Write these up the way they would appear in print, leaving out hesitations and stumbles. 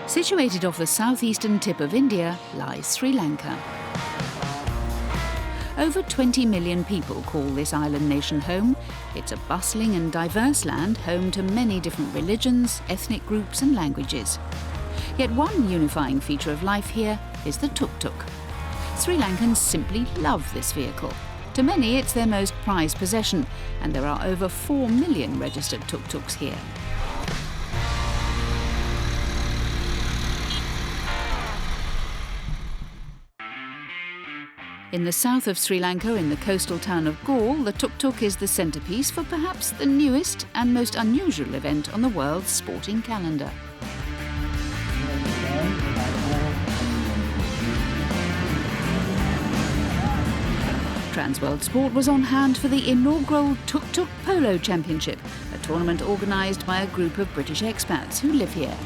Situated off the southeastern tip of India lies Sri Lanka. Over 20 million people call this island nation home. It's a bustling and diverse land, home to many different religions, ethnic groups and languages. Yet one unifying feature of life here is the tuk-tuk. Sri Lankans simply love this vehicle. To many, it's their most prized possession, and there are over 4 million registered tuk-tuks here. In the south of Sri Lanka, in the coastal town of Galle, the tuk-tuk is the centrepiece for perhaps the newest and most unusual event on the world's sporting calendar. Transworld Sport was on hand for the inaugural Tuk Tuk Polo Championship, a tournament organised by a group of British expats who live here.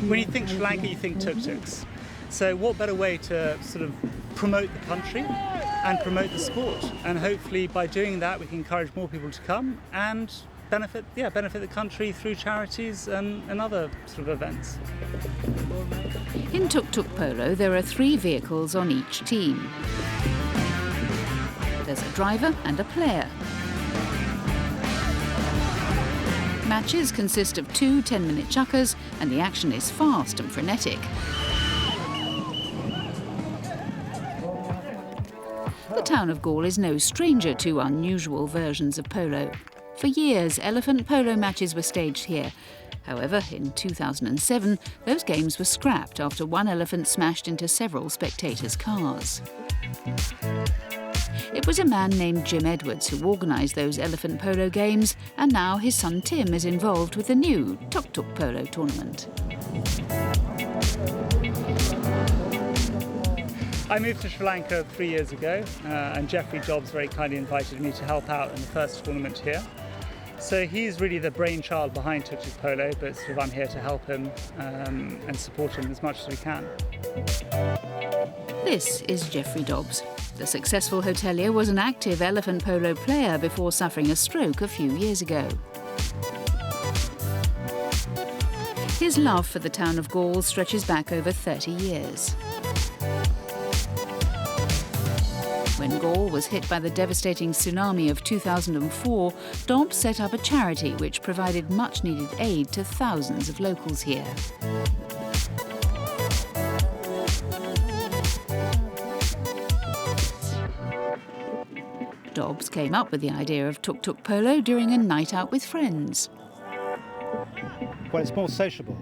When you think Sri Lanka, you think tuk-tuks. So what better way to sort of promote the country and promote the sport? And hopefully by doing that we can encourage more people to come and benefit the country through charities and other sort of events. In Tuk Tuk Polo there are 3 vehicles on each team. There's a driver and a player. Matches consist of 2 10-minute chukkers and the action is fast and frenetic. The town of Galle is no stranger to unusual versions of polo. For years, elephant polo matches were staged here. However, in 2007, those games were scrapped after one elephant smashed into several spectators' cars. It was a man named Jim Edwards who organised those elephant polo games, and now his son Tim is involved with the new Tuk Tuk Polo tournament. I moved to Sri Lanka 3 years ago, and Geoffrey DOBBS very kindly invited me to help out in the first tournament here. So he's really the brainchild behind Tuk Tuk Polo, but sort of I'm here to help him and support him as much as we can. This is Geoffrey DOBBS. The successful hotelier was an active elephant polo player before suffering a stroke a few years ago. His love for the town of Galle stretches back over 30 years. When Galle was hit by the devastating tsunami of 2004, DOBBS set up a charity which provided much-needed aid to thousands of locals here. DOBBS came up with the idea of Tuk Tuk Polo during a night out with friends. Well, it's more sociable.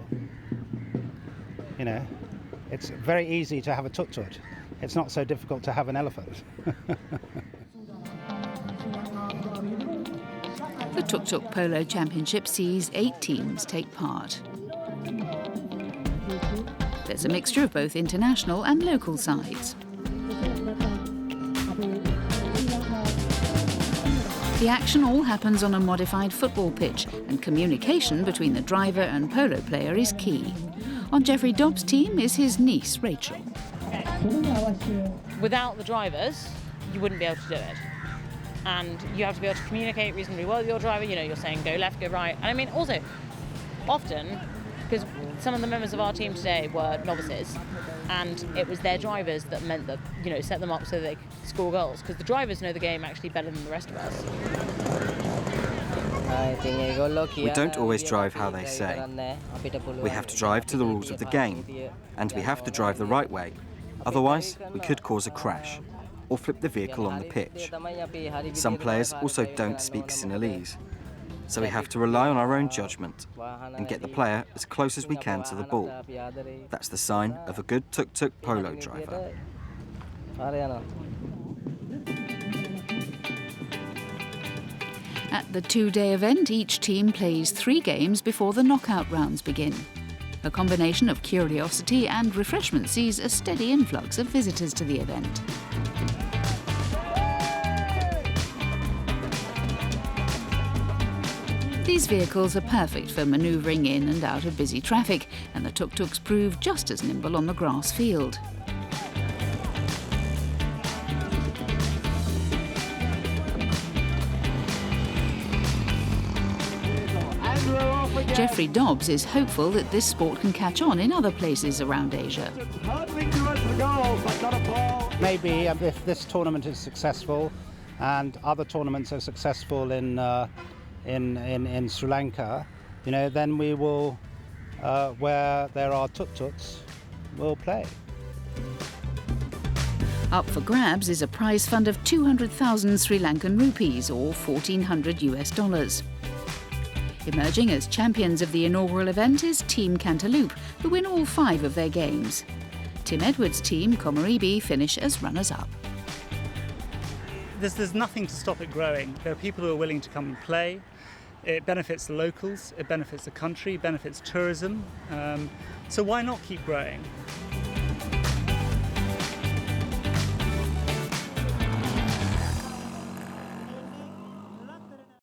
You know, it's very easy to have a tuk-tuk. It's not so difficult to have an elephant. The Tuk Tuk Polo Championship sees 8 teams take part. There's a mixture of both international and local sides. The action all happens on a modified football pitch, and communication between the driver and polo player is key. On Geoffrey DOBBS' team is his niece, Rachel. Without the drivers, you wouldn't be able to do it. And you have to be able to communicate reasonably well with your driver. You know, you're saying go left, go right. And I mean, also, often, because some of the members of our team today were novices, and it was their drivers that meant that, you know, set them up so they could score goals. Because the drivers know the game actually better than the rest of us. We don't always drive how they say. We have to drive to the rules of the game, and we have to drive the right way. Otherwise, we could cause a crash or flip the vehicle on the pitch. Some players also don't speak Sinhalese, so we have to rely on our own judgment and get the player as close as we can to the ball. That's the sign of a good tuk-tuk polo driver. At the 2-day event, each team plays 3 games before the knockout rounds begin. A combination of curiosity and refreshment sees a steady influx of visitors to the event. These vehicles are perfect for manoeuvring in and out of busy traffic, and the tuk-tuks prove just as nimble on the grass field. Geoffrey DOBBS is hopeful that this sport can catch on in other places around Asia. Maybe if this tournament is successful and other tournaments are successful in Sri Lanka, then we will, where there are tuk-tuks, we'll play. Up for grabs is a prize fund of 200,000 Sri Lankan rupees, or $1,400 US. Emerging as champions of the inaugural event is Team Cantaloupe, who win all 5 of their games. Tim Edwards' team, Komaribi, finish as runners-up. There's nothing to stop it growing. There are people who are willing to come and play. It benefits the locals, it benefits the country, it benefits tourism. So why not keep growing?